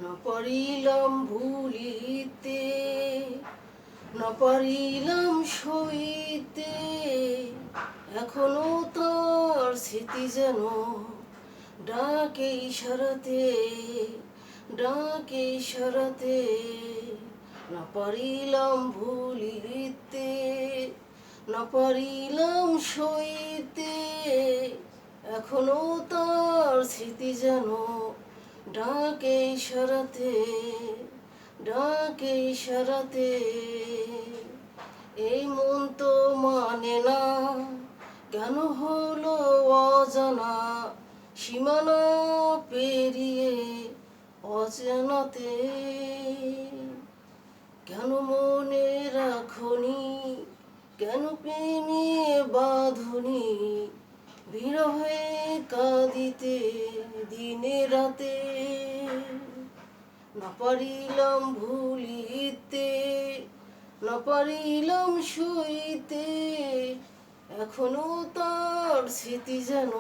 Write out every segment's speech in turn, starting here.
না পারিলাম ভুলিতে, না পারিলাম সইতে, এখনো তার স্মৃতি যেন ডাকে ইশারাতে, ডাকে ইশারাতে। না পারিলাম ভুলিতে, না পারিলাম সইতে, এখনো তার স্মৃতি যেন ডাকে ইশারাতে, ডাকে ইশারাতে। এই মন তো মানে না, কেন হলো অজানা, সীমানা পেরিয়ে অচেনাতে। কেন মনে রাখনি, কেন প্রেমে বাঁধনি, বিরহে কাঁদিতে দিনে রাতে। না পারিলাম ভুলিতে, না পারিলাম সইতে, এখনো তার স্মৃতি যেন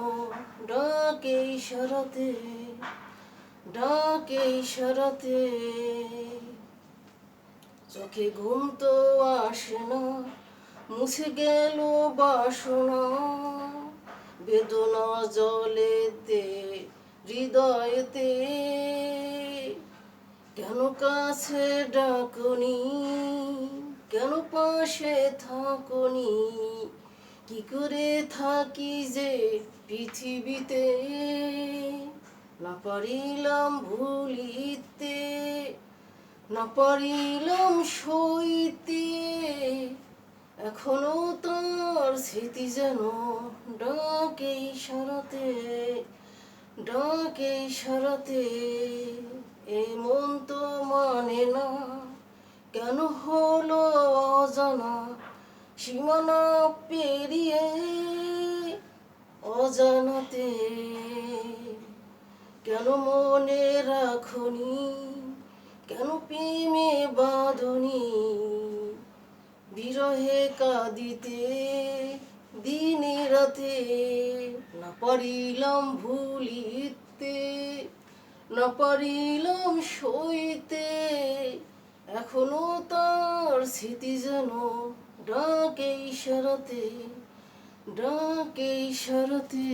ডাকে ইশারাতে, ডাকে ইশারাতে। চোখে ঘুম তো আসে না, মুছে গেল বাসনা, বেদনা জলেতে হৃদয়েতে। কেন কাছে ডাকনি, কেন পাশে থাকনি, কি করে থাকি যে পৃথিবীতে। না পারিলাম ভুলিতে, না পারিলাম সইতে, এখনো তার স্মৃতি যেন ডাকে ইশারাতে, ডাকে ইশারাতে। এই মন তো মানে না, কেন হলো অজানা, সীমানা পেরিয়ে অজানাতে। কেন মনে রাখনি, কেন প্রেমে বাঁধনি, বিরহে কাঁদিতে দিনে রাতে। না পারিলাম ভুলিতে, না পারিলাম সইতে, এখনো তার স্মৃতি যেন ডাকে ইশারাতে, ডাকে ইশারাতে।